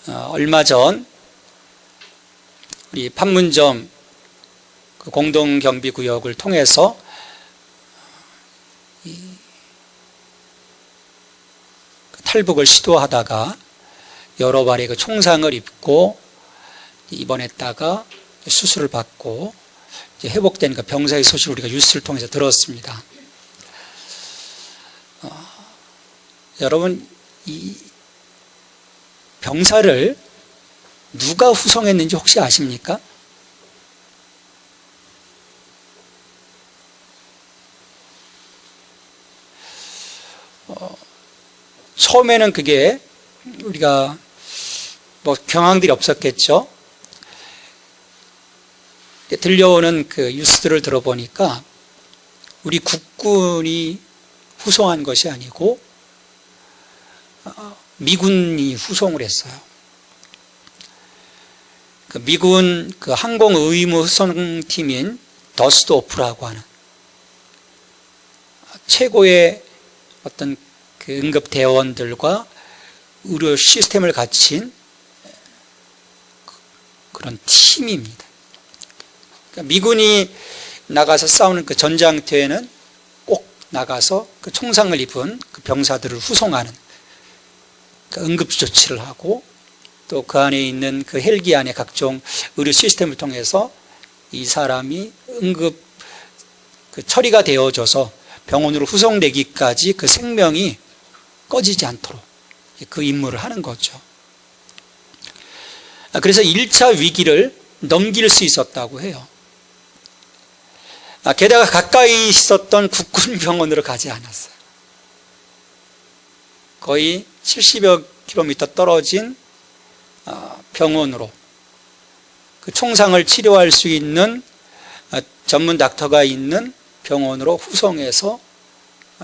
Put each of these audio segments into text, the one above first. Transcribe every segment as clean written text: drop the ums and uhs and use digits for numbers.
얼마 전 우리 판문점 그 공동경비구역을 통해서 탈북을 시도하다가 여러 발의 그 총상을 입고 입원했다가 수술을 받고 이제 회복된 그 병사의 소식을 우리가 뉴스를 통해서 들었습니다. 여러분, 이 병사를 누가 후송했는지 혹시 아십니까? 처음에는 그게 우리가 뭐 경황들이 없었겠죠. 들려오는 그 뉴스들을 들어보니까 우리 국군이 후송한 것이 아니고 미군이 후송을 했어요. 그 미군 그 항공 의무 후송팀인 더스트오프라고 하는 최고의 어떤 그 응급 대원들과 의료 시스템을 갖춘 그런 팀입니다. 그러니까 미군이 나가서 싸우는 그 전장터에는 꼭 나가서 그 총상을 입은 그 병사들을 후송하는 그 응급 조치를 하고 또 그 안에 있는 그 헬기 안에 각종 의료 시스템을 통해서 이 사람이 응급 그 처리가 되어져서 병원으로 후송되기까지 그 생명이 꺼지지 않도록 그 임무를 하는 거죠. 그래서 1차 위기를 넘길 수 있었다고 해요. 게다가 가까이 있었던 국군 병원으로 가지 않았어요. 거의 70여 킬로미터 떨어진 병원으로 그 총상을 치료할 수 있는 전문 닥터가 있는 병원으로 후송해서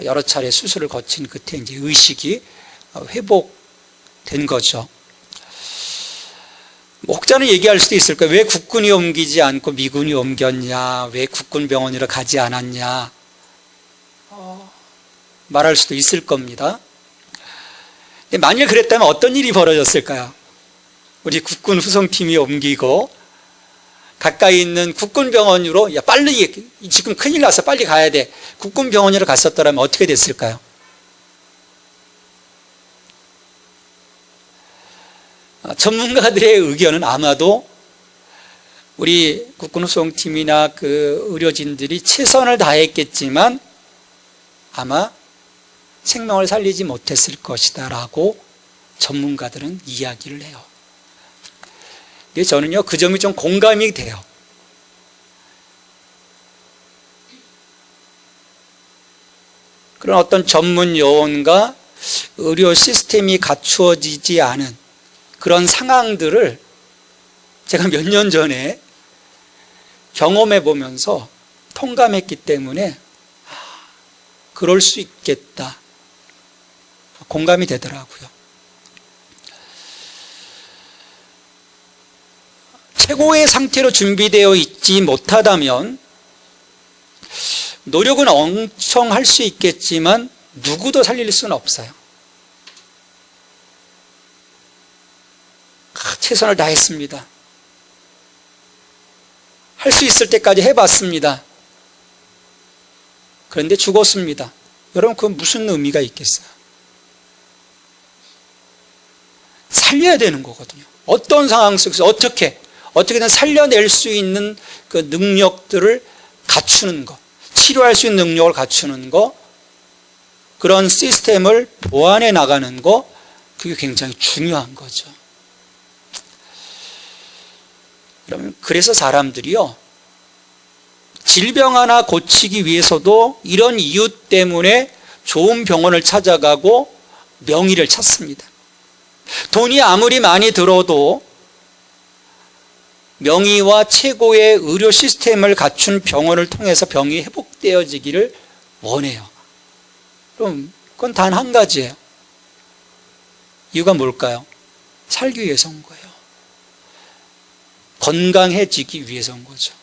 여러 차례 수술을 거친 끝에 이제 의식이 회복된 거죠. 혹자는 얘기할 수도 있을 거예요. 왜 국군이 옮기지 않고 미군이 옮겼냐? 왜 국군 병원으로 가지 않았냐? 말할 수도 있을 겁니다. 근데 만일 그랬다면 어떤 일이 벌어졌을까요? 우리 국군 후송팀이 옮기고 가까이 있는 국군 병원으로 야 빨리 지금 큰일 나서 빨리 가야 돼. 국군 병원으로 갔었더라면 어떻게 됐을까요? 전문가들의 의견은 아마도 우리 국군 후송팀이나 그 의료진들이 최선을 다했겠지만 아마 생명을 살리지 못했을 것이다 라고 전문가들은 이야기를 해요. 근데 저는요 그 점이 좀 공감이 돼요. 그런 어떤 전문 요원과 의료 시스템이 갖추어지지 않은 그런 상황들을 제가 몇 년 전에 경험해 보면서 통감했기 때문에 그럴 수 있겠다 공감이 되더라고요. 최고의 상태로 준비되어 있지 못하다면 노력은 엄청 할 수 있겠지만 누구도 살릴 수는 없어요. 최선을 다했습니다. 할 수 있을 때까지 해봤습니다. 그런데 죽었습니다. 여러분 그건 무슨 의미가 있겠어요? 살려야 되는 거거든요. 어떤 상황 속에서 어떻게든 살려낼 수 있는 그 능력들을 갖추는 것, 치료할 수 있는 능력을 갖추는 것, 그런 시스템을 보완해 나가는 것, 그게 굉장히 중요한 거죠. 그래서 사람들이요, 질병 하나 고치기 위해서도 이런 이유 때문에 좋은 병원을 찾아가고 명의를 찾습니다. 돈이 아무리 많이 들어도 명의와 최고의 의료 시스템을 갖춘 병원을 통해서 병이 회복되어지기를 원해요. 그럼 그건 단 한 가지예요. 이유가 뭘까요? 살기 위해서인 거예요. 건강해지기 위해서인 거죠.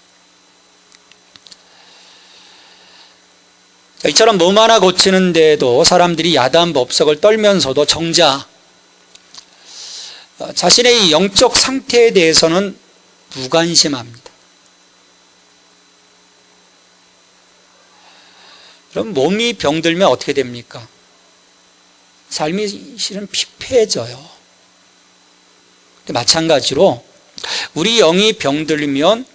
이처럼 몸 하나 고치는데도 사람들이 야단법석을 떨면서도 정작 자신의 이 영적 상태에 대해서는 무관심합니다. 그럼 몸이 병들면 어떻게 됩니까? 삶이 실은 피폐해져요. 마찬가지로 우리 영이 병들면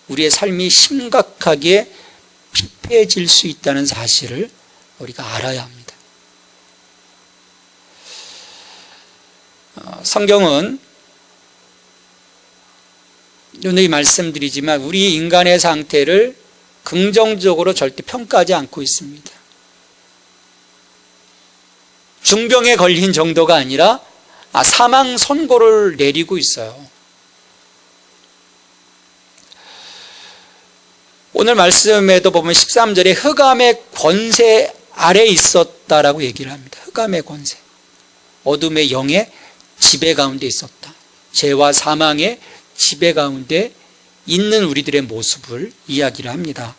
우리의 삶이 심각하게 피폐해질 수 있다는 사실을 우리가 알아야 합니다. 성경은 늘 말씀드리지만 우리 인간의 상태를 긍정적으로 절대 평가하지 않고 있습니다. 중병에 걸린 정도가 아니라 사망 선고를 내리고 있어요. 오늘 말씀에도 보면 13절에 흑암의 권세 아래 있었다라고 얘기를 합니다. 흑암의 권세, 어둠의 영의 지배 가운데 있었다. 죄와 사망의 지배 가운데 있는 우리들의 모습을 이야기를 합니다.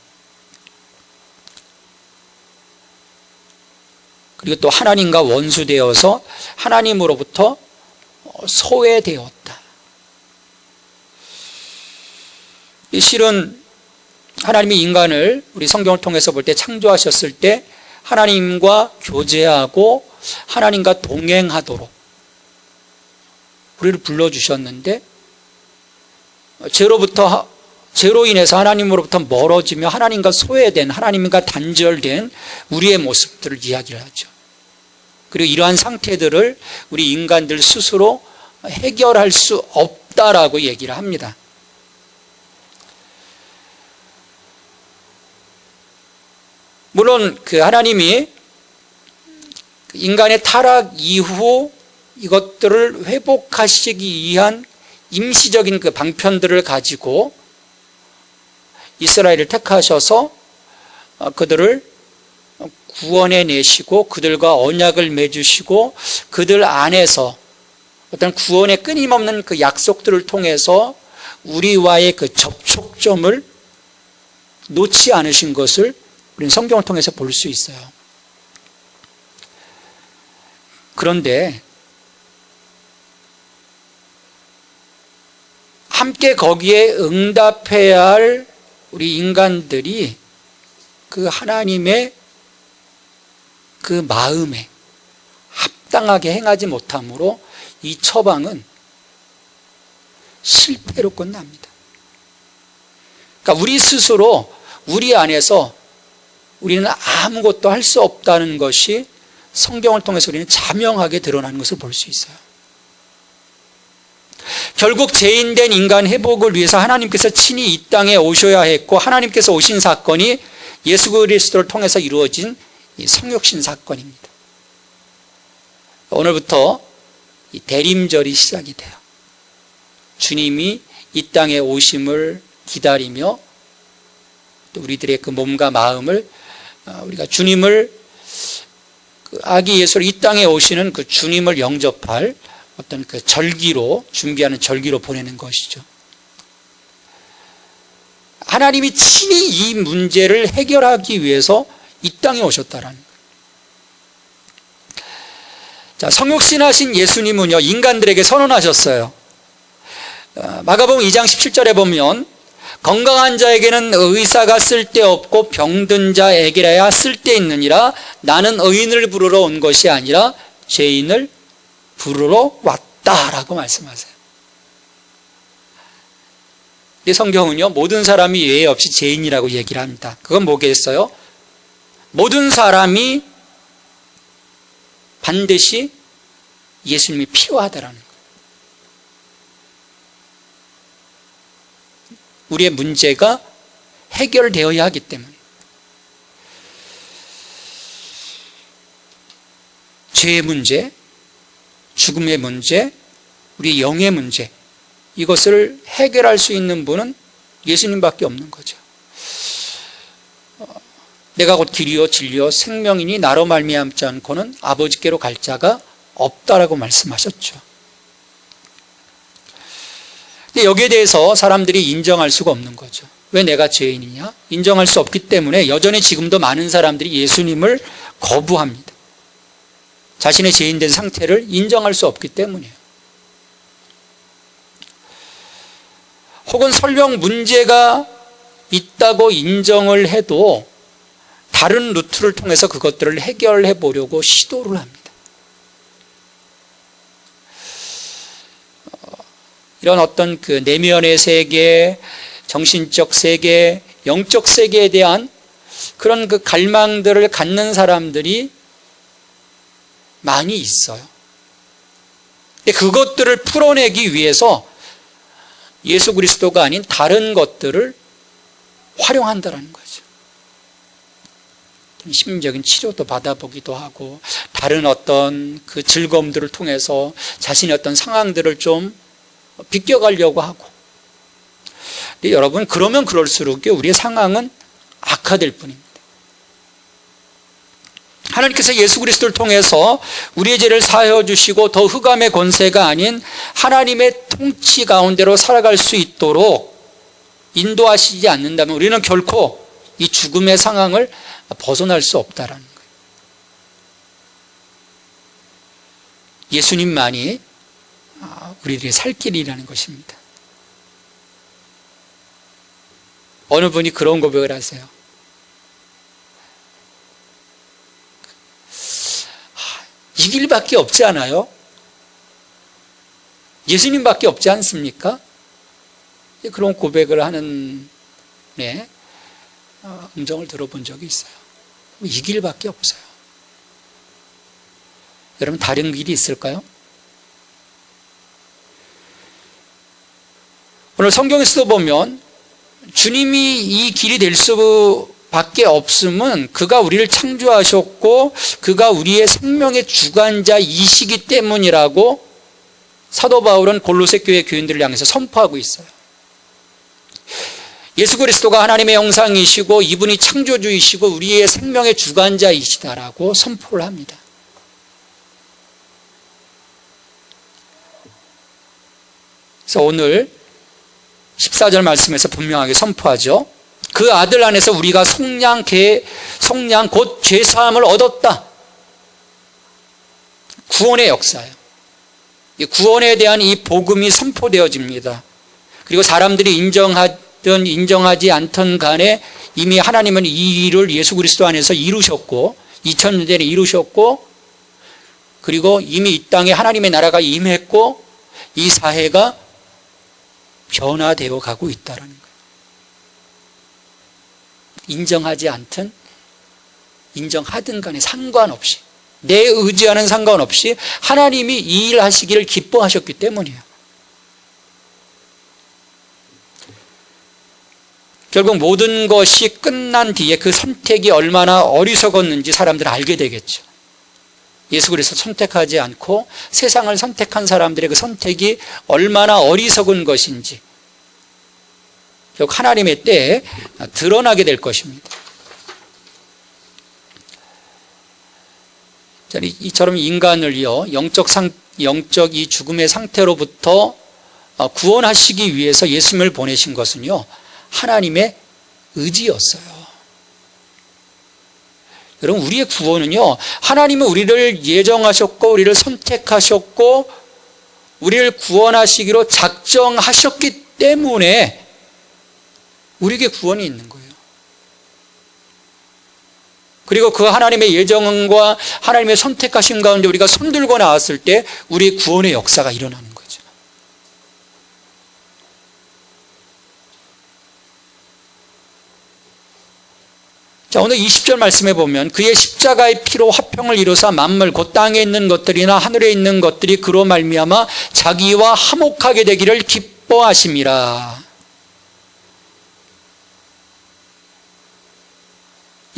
그리고 또 하나님과 원수되어서 하나님으로부터 소외되었다. 실은 하나님이 인간을 우리 성경을 통해서 볼 때 창조하셨을 때 하나님과 교제하고 하나님과 동행하도록 우리를 불러주셨는데 죄로 인해서 하나님으로부터 멀어지며 하나님과 소외된, 하나님과 단절된 우리의 모습들을 이야기를 하죠. 그리고 이러한 상태들을 우리 인간들 스스로 해결할 수 없다라고 얘기를 합니다. 물론 하나님이 인간의 타락 이후 이것들을 회복하시기 위한 임시적인 방편들을 가지고 이스라엘을 택하셔서 그들을 구원해 내시고 그들과 언약을 맺으시고 그들 안에서 어떤 구원의 끊임없는 약속들을 통해서 우리와의 접촉점을 놓지 않으신 것을 우리는 성경을 통해서 볼 수 있어요. 그런데 함께 거기에 응답해야 할 우리 인간들이 하나님의 마음에 합당하게 행하지 못함으로 이 처방은 실패로 끝납니다. 그러니까 우리 스스로 우리 안에서 우리는 아무것도 할 수 없다는 것이 성경을 통해서 우리는 자명하게 드러나는 것을 볼 수 있어요. 결국 죄인된 인간 회복을 위해서 하나님께서 친히 이 땅에 오셔야 했고 하나님께서 오신 사건이 예수 그리스도를 통해서 이루어진 이 성육신 사건입니다. 오늘부터 이 대림절이 시작이 돼요. 주님이 이 땅에 오심을 기다리며 또 우리들의 몸과 마음을 우리가 주님을 아기 예수를 이 땅에 오시는 주님을 영접할 어떤 절기로 준비하는 절기로 보내는 것이죠. 하나님이 친히 이 문제를 해결하기 위해서 이 땅에 오셨다라는 거예요. 자, 성육신하신 예수님은요 인간들에게 선언하셨어요. 마가복음 2장 17절에 보면 건강한 자에게는 의사가 쓸데없고 병든 자에게라야 쓸데있느니라. 나는 의인을 부르러 온 것이 아니라 죄인을 부르러 왔다라고 말씀하세요. 이 성경은요 모든 사람이 예외 없이 죄인이라고 얘기를 합니다. 그건 뭐겠어요? 모든 사람이 반드시 예수님이 필요하다라는 거예요. 우리의 문제가 해결되어야 하기 때문에 죄의 문제, 죽음의 문제, 우리 영의 문제, 이것을 해결할 수 있는 분은 예수님밖에 없는 거죠. 내가 곧 길이요 진리요 생명이니 나로 말미암지 않고는 아버지께로 갈 자가 없다라고 말씀하셨죠. 근데 여기에 대해서 사람들이 인정할 수가 없는 거죠. 왜 내가 죄인이냐? 인정할 수 없기 때문에 여전히 지금도 많은 사람들이 예수님을 거부합니다. 자신의 죄인된 상태를 인정할 수 없기 때문이에요. 혹은 설령 문제가 있다고 인정을 해도 다른 루트를 통해서 그것들을 해결해 보려고 시도를 합니다. 이런 어떤 그 내면의 세계, 정신적 세계, 영적 세계에 대한 그런 그 갈망들을 갖는 사람들이 많이 있어요. 근데 그것들을 풀어내기 위해서 예수 그리스도가 아닌 다른 것들을 활용한다는 거죠. 심리적인 치료도 받아보기도 하고 다른 어떤 그 즐거움들을 통해서 자신의 어떤 상황들을 좀 비껴가려고 하고. 근데 여러분, 그러면 그럴수록 우리의 상황은 악화될 뿐입니다. 하나님께서 예수 그리스도를 통해서 우리의 죄를 사하여 주시고 더 흑암의 권세가 아닌 하나님의 통치 가운데로 살아갈 수 있도록 인도하시지 않는다면 우리는 결코 이 죽음의 상황을 벗어날 수 없다라는 거예요. 예수님만이 우리들의 살 길이라는 것입니다. 어느 분이 그런 고백을 하세요. 이 길밖에 없지 않아요? 예수님밖에 없지 않습니까? 그런 고백을 하는 음성을 들어본 적이 있어요. 이 길밖에 없어요. 여러분, 다른 길이 있을까요? 오늘 성경에서도 보면 주님이 이 길이 될 수밖에 없음은 그가 우리를 창조하셨고 그가 우리의 생명의 주관자이시기 때문이라고 사도 바울은 골로새 교회 교인들을 향해서 선포하고 있어요. 예수 그리스도가 하나님의 형상이시고 이분이 창조주이시고 우리의 생명의 주관자이시다라고 선포를 합니다. 그래서 오늘 14절 말씀에서 분명하게 선포하죠. 그 아들 안에서 우리가 속량 곧 죄사함을 얻었다. 구원의 역사예요. 구원에 대한 이 복음이 선포되어집니다. 그리고 사람들이 인정하든 인정하지 않든 간에 이미 하나님은 이 일을 예수 그리스도 안에서 이루셨고 2000년 전에 이루셨고 그리고 이미 이 땅에 하나님의 나라가 임했고 이 사회가 변화되어 가고 있다는 거예요. 인정하지 않든 인정하든 간에 상관없이 내 의지와는 상관없이 하나님이 이 일 하시기를 기뻐하셨기 때문이에요. 결국 모든 것이 끝난 뒤에 그 선택이 얼마나 어리석었는지 사람들은 알게 되겠죠. 예수 그리스도 선택하지 않고 세상을 선택한 사람들의 그 선택이 얼마나 어리석은 것인지 결국 하나님의 때에 드러나게 될 것입니다. 이처럼 인간을요 영적 이 죽음의 상태로부터 구원하시기 위해서 예수님을 보내신 것은요 하나님의 의지였어요. 여러분, 우리의 구원은요 하나님은 우리를 예정하셨고 우리를 선택하셨고 우리를 구원하시기로 작정하셨기 때문에 우리에게 구원이 있는 거예요. 그리고 그 하나님의 예정과 하나님의 선택하심 가운데 우리가 손들고 나왔을 때 우리의 구원의 역사가 일어나는 거죠. 자, 오늘 20절 말씀해 보면 그의 십자가의 피로 화평을 이루사 만물 곧 땅에 있는 것들이나 하늘에 있는 것들이 그로 말미암아 자기와 화목하게 되기를 기뻐하심이라.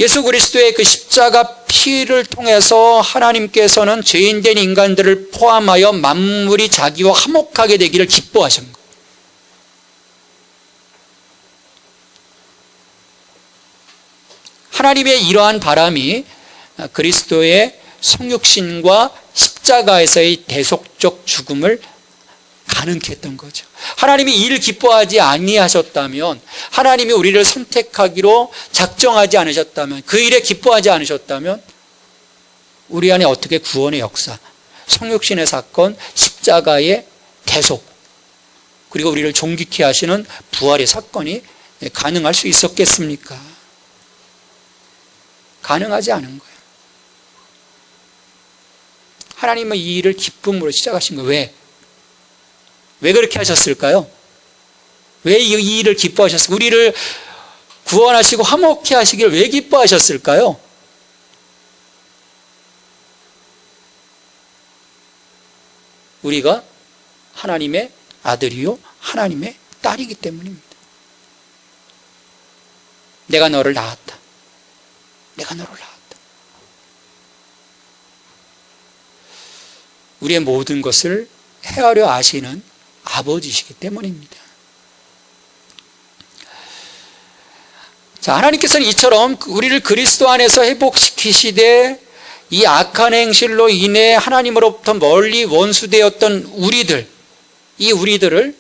예수 그리스도의 그 십자가 피를 통해서 하나님께서는 죄인된 인간들을 포함하여 만물이 자기와 화목하게 되기를 기뻐하신 거예요. 하나님의 이러한 바람이 그리스도의 성육신과 십자가에서의 대속적 죽음을 가능케 했던 거죠. 하나님이 이를 기뻐하지 아니하셨다면, 하나님이 우리를 선택하기로 작정하지 않으셨다면, 그 일에 기뻐하지 않으셨다면 우리 안에 어떻게 구원의 역사, 성육신의 사건, 십자가의 대속, 그리고 우리를 존귀케 하시는 부활의 사건이 가능할 수 있었겠습니까? 가능하지 않은 거예요. 하나님은 이 일을 기쁨으로 시작하신 거예요. 왜 그렇게 하셨을까요? 왜 이 일을 기뻐하셨을까요? 우리를 구원하시고 화목케 하시기를 왜 기뻐하셨을까요? 우리가 하나님의 아들이요 하나님의 딸이기 때문입니다. 내가 너를 낳았다. 내가 너를 낳았다. 우리의 모든 것을 헤아려 아시는 아버지시기 때문입니다. 자, 하나님께서는 이처럼 우리를 그리스도 안에서 회복시키시되 이 악한 행실로 인해 하나님으로부터 멀리 원수되었던 이 우리들을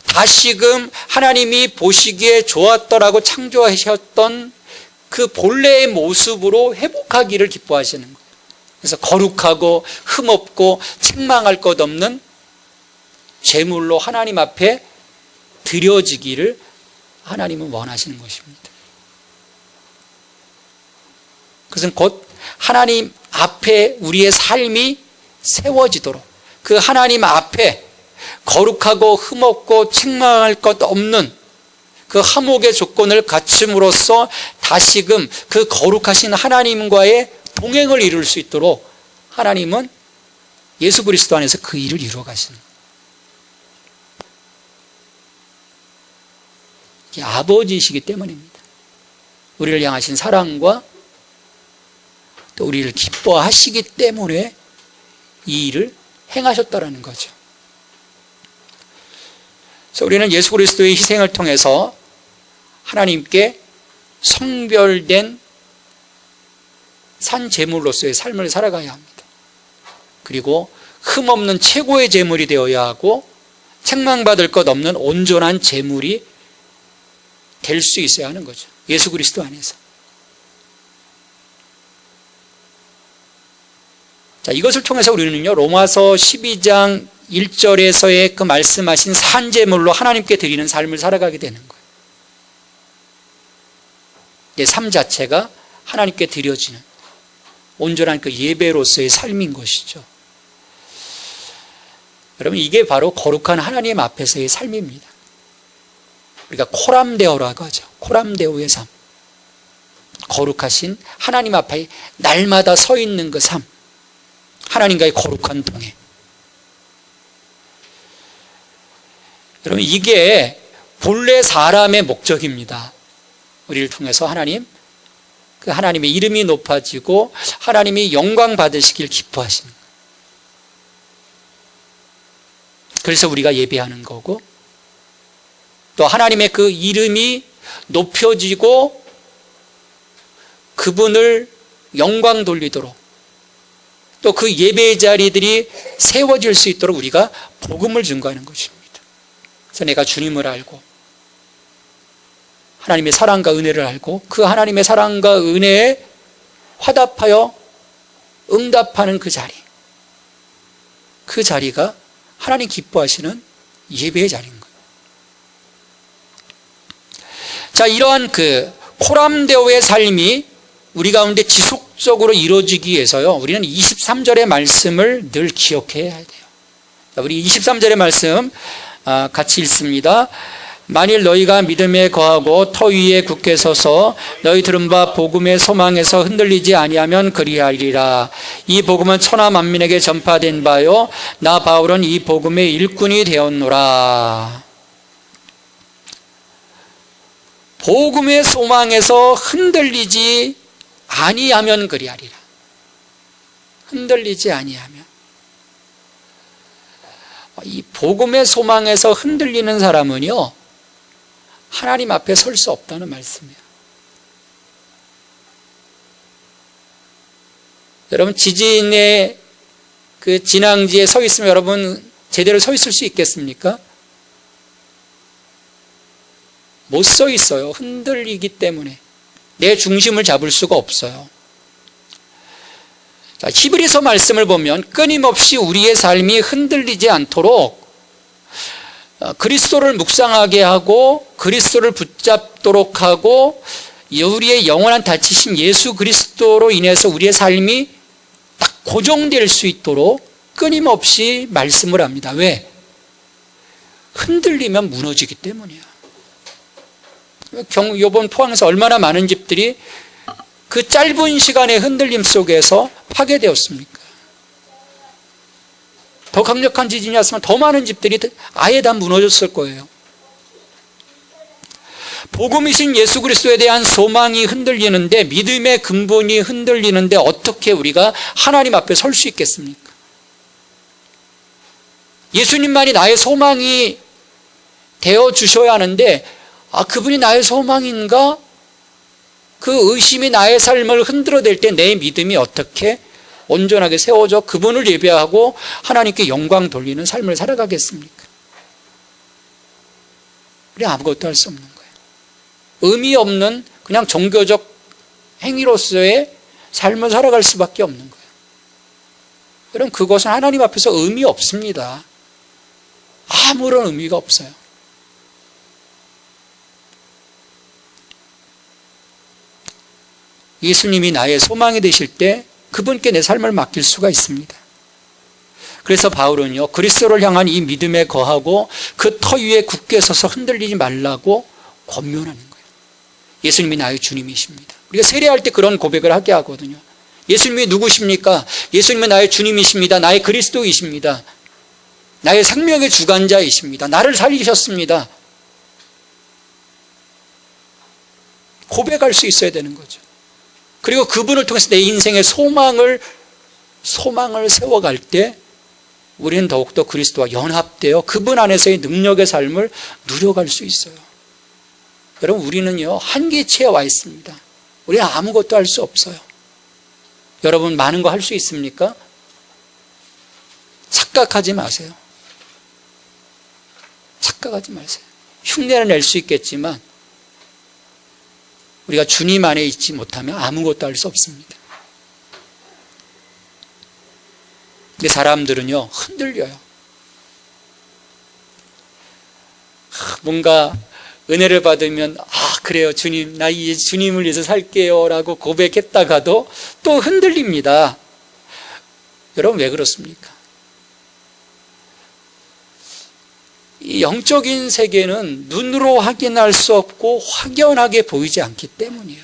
다시금 하나님이 보시기에 좋았더라고 창조하셨던 그 본래의 모습으로 회복하기를 기뻐하시는 거예요. 그래서 거룩하고 흠없고 책망할 것 없는 제물로 하나님 앞에 드려지기를 하나님은 원하시는 것입니다. 그것은 곧 하나님 앞에 우리의 삶이 세워지도록 그 하나님 앞에 거룩하고 흠없고 책망할 것 없는 그 화목의 조건을 갖춤으로써 다시금 그 거룩하신 하나님과의 동행을 이룰 수 있도록 하나님은 예수 그리스도 안에서 그 일을 이루어 가시는 거예요. 아버지이시기 때문입니다. 우리를 향하신 사랑과 또 우리를 기뻐하시기 때문에 이 일을 행하셨다라는 거죠. 그래서 우리는 예수 그리스도의 희생을 통해서 하나님께 성별된 산 제물로서의 삶을 살아가야 합니다. 그리고 흠없는 최고의 제물이 되어야 하고 책망받을 것 없는 온전한 제물이 될 수 있어야 하는 거죠. 예수 그리스도 안에서. 자, 이것을 통해서 우리는요, 로마서 12장 1절에서의 그 말씀하신 산제물로 하나님께 드리는 삶을 살아가게 되는 거예요. 내 삶 자체가 하나님께 드려지는 온전한 그 예배로서의 삶인 것이죠. 여러분, 이게 바로 거룩한 하나님 앞에서의 삶입니다. 우리가 코람데오라고 하죠. 코람데오의 삶. 거룩하신 하나님 앞에 날마다 서 있는 그 삶. 하나님과의 거룩한 동행. 여러분, 이게 본래 사람의 목적입니다. 우리를 통해서 그 하나님의 이름이 높아지고 하나님이 영광 받으시길 기뻐하시는 거예요. 그래서 우리가 예배하는 거고, 또 하나님의 그 이름이 높여지고 그분을 영광 돌리도록 또 그 예배의 자리들이 세워질 수 있도록 우리가 복음을 증거하는 것입니다. 그래서 내가 주님을 알고 하나님의 사랑과 은혜를 알고 그 하나님의 사랑과 은혜에 화답하여 응답하는 그 자리가 하나님 기뻐하시는 예배의 자리인 거예요. 자, 이러한 그 코람데오의 삶이 우리 가운데 지속적으로 이루어지기 위해서요, 우리는 23절의 말씀을 늘 기억해야 돼요. 자, 우리 23절의 말씀 같이 읽습니다. 만일 너희가 믿음에 거하고 터 위에 굳게 서서 너희 들은 바 복음의 소망에서 흔들리지 아니하면 그리하리라. 이 복음은 천하 만민에게 전파된 바요 나 바울은 이 복음의 일꾼이 되었노라. 복음의 소망에서 흔들리지 아니하면 그리하리라. 흔들리지 아니하면. 이 복음의 소망에서 흔들리는 사람은요, 하나님 앞에 설 수 없다는 말씀이에요. 여러분, 지진의 그 진앙지에 서 있으면 여러분 제대로 서 있을 수 있겠습니까? 못 서 있어요. 흔들리기 때문에. 내 중심을 잡을 수가 없어요. 자, 히브리서 말씀을 보면 끊임없이 우리의 삶이 흔들리지 않도록 그리스도를 묵상하게 하고 그리스도를 붙잡도록 하고 우리의 영원한 다치신 예수 그리스도로 인해서 우리의 삶이 딱 고정될 수 있도록 끊임없이 말씀을 합니다. 왜? 흔들리면 무너지기 때문이야. 이번 포항에서 얼마나 많은 집들이 그 짧은 시간의 흔들림 속에서 파괴되었습니까? 더 강력한 지진이 왔으면 더 많은 집들이 아예 다 무너졌을 거예요. 복음이신 예수 그리스도에 대한 소망이 흔들리는데, 믿음의 근본이 흔들리는데 어떻게 우리가 하나님 앞에 설 수 있겠습니까? 예수님만이 나의 소망이 되어 주셔야 하는데, 그분이 나의 소망인가? 그 의심이 나의 삶을 흔들어댈 때 내 믿음이 어떻게 온전하게 세워져 그분을 예배하고 하나님께 영광 돌리는 삶을 살아가겠습니까? 우리 아무것도 할 수 없는 거예요. 의미 없는 그냥 종교적 행위로서의 삶을 살아갈 수밖에 없는 거예요. 그럼 그것은 하나님 앞에서 의미 없습니다. 아무런 의미가 없어요. 예수님이 나의 소망이 되실 때 그분께 내 삶을 맡길 수가 있습니다. 그래서 바울은요, 그리스도를 향한 이 믿음에 거하고 그 터 위에 굳게 서서 흔들리지 말라고 권면하는 거예요. 예수님이 나의 주님이십니다. 우리가 세례할 때 그런 고백을 하게 하거든요. 예수님이 누구십니까? 예수님은 나의 주님이십니다. 나의 그리스도이십니다. 나의 생명의 주관자이십니다. 나를 살리셨습니다. 고백할 수 있어야 되는 거죠. 그리고 그분을 통해서 내 인생의 소망을 세워갈 때 우리는 더욱더 그리스도와 연합되어 그분 안에서의 능력의 삶을 누려갈 수 있어요. 여러분, 우리는요, 한계치에 와 있습니다. 우리는 아무것도 할 수 없어요. 여러분, 많은 거 할 수 있습니까? 착각하지 마세요. 착각하지 마세요. 흉내를 낼 수 있겠지만 우리가 주님 안에 있지 못하면 아무것도 할 수 없습니다. 근데 사람들은요, 흔들려요. 뭔가 은혜를 받으면 그래요, 주님, 나 이제 주님을 위해서 살게요 라고 고백했다가도 또 흔들립니다. 여러분, 왜 그렇습니까? 이 영적인 세계는 눈으로 확인할 수 없고 확연하게 보이지 않기 때문이에요.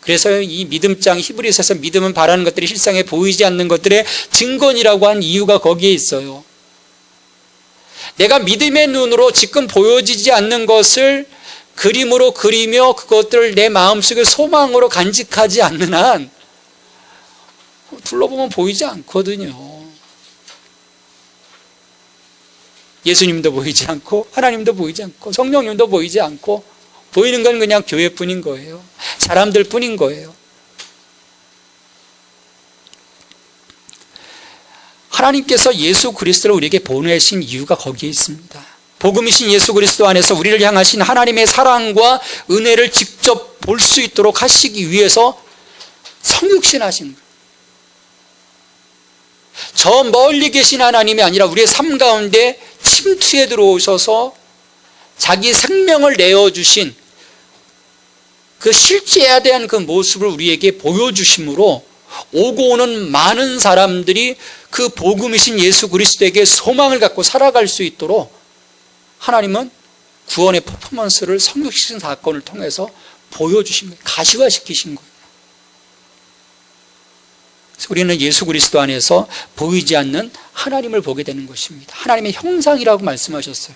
그래서 이 믿음장 히브리서에서 믿음은 바라는 것들이 실상에 보이지 않는 것들의 증거니라고 한 이유가 거기에 있어요. 내가 믿음의 눈으로 지금 보여지지 않는 것을 그림으로 그리며 그것들을 내 마음속에 소망으로 간직하지 않는 한 둘러보면 보이지 않거든요. 예수님도 보이지 않고 하나님도 보이지 않고 성령님도 보이지 않고 보이는 건 그냥 교회뿐인 거예요. 사람들 뿐인 거예요. 하나님께서 예수 그리스도를 우리에게 보내신 이유가 거기에 있습니다. 복음이신 예수 그리스도 안에서 우리를 향하신 하나님의 사랑과 은혜를 직접 볼 수 있도록 하시기 위해서 성육신하신 거예요. 저 멀리 계신 하나님이 아니라 우리의 삶 가운데 침투에 들어오셔서 자기 생명을 내어주신 그 실제에 대한 그 모습을 우리에게 보여주심으로 오고 오는 많은 사람들이 그 복음이신 예수 그리스도에게 소망을 갖고 살아갈 수 있도록 하나님은 구원의 퍼포먼스를 성육신 사건을 통해서 보여주신 거예요. 가시화시키신 거예요. 그래서 우리는 예수 그리스도 안에서 보이지 않는 하나님을 보게 되는 것입니다. 하나님의 형상이라고 말씀하셨어요.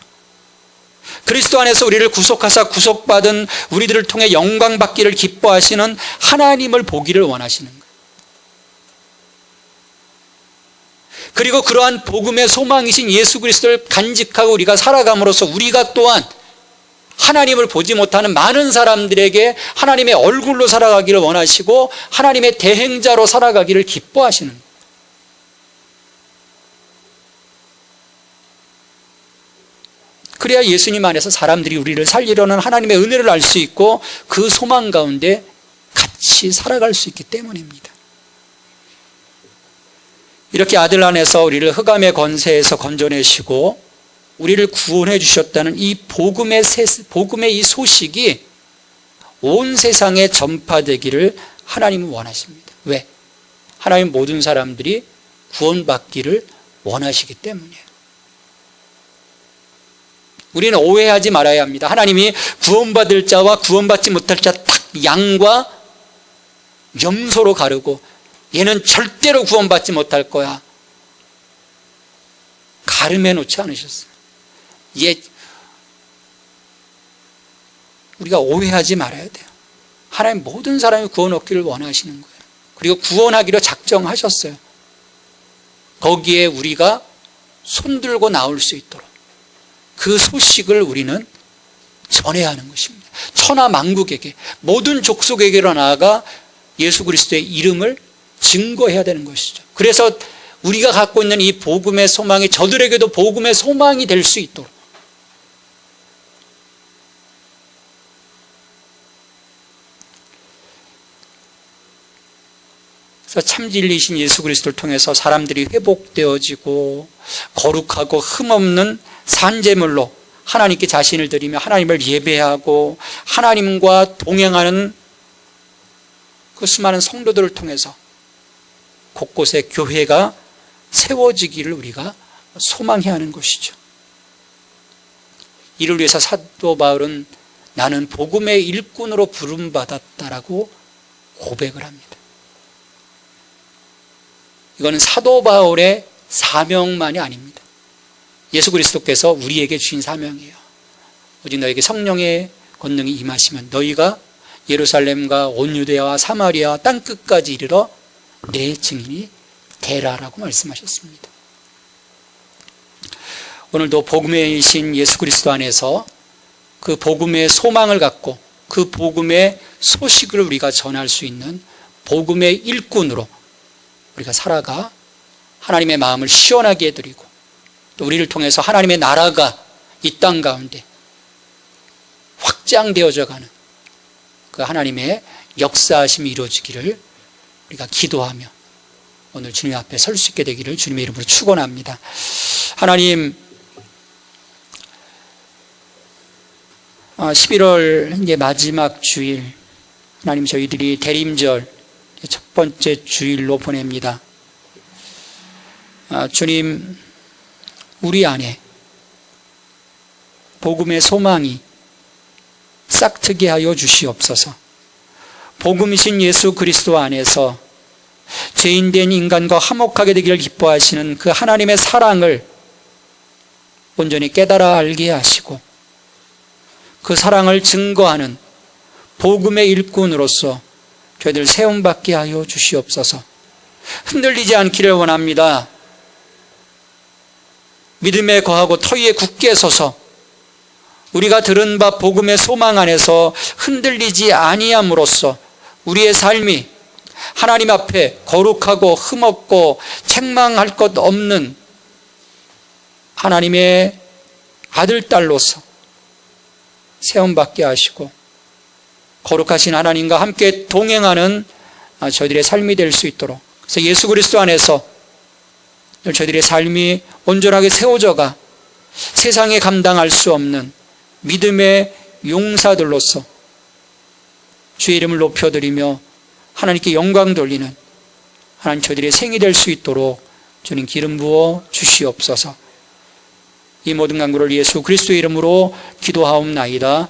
그리스도 안에서 우리를 구속하사 구속받은 우리들을 통해 영광 받기를 기뻐하시는 하나님을 보기를 원하시는 거예요. 그리고 그러한 복음의 소망이신 예수 그리스도를 간직하고 우리가 살아감으로써 우리가 또한 하나님을 보지 못하는 많은 사람들에게 하나님의 얼굴로 살아가기를 원하시고 하나님의 대행자로 살아가기를 기뻐하시는 거예요. 그래야 예수님 안에서 사람들이 우리를 살리려는 하나님의 은혜를 알 수 있고 그 소망 가운데 같이 살아갈 수 있기 때문입니다. 이렇게 아들 안에서 우리를 흑암의 권세에서 건져내시고 우리를 구원해 주셨다는 이 복음의 이 소식이 온 세상에 전파되기를 하나님은 원하십니다. 왜? 하나님 모든 사람들이 구원받기를 원하시기 때문이에요. 우리는 오해하지 말아야 합니다. 하나님이 구원받을 자와 구원받지 못할 자 딱 양과 염소로 가르고 얘는 절대로 구원받지 못할 거야, 가름해 놓지 않으셨어요. 우리가 오해하지 말아야 돼요. 하나님 모든 사람이 구원 얻기를 원하시는 거예요. 그리고 구원하기로 작정하셨어요. 거기에 우리가 손들고 나올 수 있도록 그 소식을 우리는 전해야 하는 것입니다. 천하 만국에게, 모든 족속에게로 나아가 예수 그리스도의 이름을 증거해야 되는 것이죠. 그래서 우리가 갖고 있는 이 복음의 소망이 저들에게도 복음의 소망이 될 수 있도록, 그래서 참 진리이신 예수 그리스도를 통해서 사람들이 회복되어지고 거룩하고 흠없는 산제물로 하나님께 자신을 드리며 하나님을 예배하고 하나님과 동행하는 그 수많은 성도들을 통해서 곳곳에 교회가 세워지기를 우리가 소망해야 하는 것이죠. 이를 위해서 사도 바울은 나는 복음의 일꾼으로 부름받았다라고 고백을 합니다. 이거는 사도 바울의 사명만이 아닙니다. 예수 그리스도께서 우리에게 주신 사명이에요. 오직 너에게 성령의 권능이 임하시면 너희가 예루살렘과 온 유대야와 사마리아와 땅끝까지 이르러 내 증인이 되라라고 말씀하셨습니다. 오늘도 복음의 신 예수 그리스도 안에서 그 복음의 소망을 갖고 그 복음의 소식을 우리가 전할 수 있는 복음의 일꾼으로 우리가 살아가 하나님의 마음을 시원하게 해드리고 또 우리를 통해서 하나님의 나라가 이 땅 가운데 확장되어져 가는 그 하나님의 역사하심이 이루어지기를 우리가 기도하며 오늘 주님 앞에 설 수 있게 되기를 주님의 이름으로 축원합니다. 하나님, 11월 이제 마지막 주일, 하나님 저희들이 대림절 첫 번째 주일로 보냅니다. 주님, 우리 안에 복음의 소망이 싹트게 하여 주시옵소서. 복음이신 예수 그리스도 안에서 죄인된 인간과 화목하게 되기를 기뻐하시는 그 하나님의 사랑을 온전히 깨달아 알게 하시고 그 사랑을 증거하는 복음의 일꾼으로서 저희들 세움받게 하여 주시옵소서. 흔들리지 않기를 원합니다. 믿음에 거하고 터위에 굳게 서서 우리가 들은 바 복음의 소망 안에서 흔들리지 아니함으로써 우리의 삶이 하나님 앞에 거룩하고 흠없고 책망할 것 없는 하나님의 아들, 딸로서 세움받게 하시고 거룩하신 하나님과 함께 동행하는 저희들의 삶이 될 수 있도록, 그래서 예수 그리스도 안에서 저희들의 삶이 온전하게 세워져가 세상에 감당할 수 없는 믿음의 용사들로서 주의 이름을 높여드리며 하나님께 영광 돌리는 하나님 저희들의 생이 될 수 있도록 주님 기름 부어 주시옵소서. 이 모든 간구를 예수 그리스도의 이름으로 기도하옵나이다.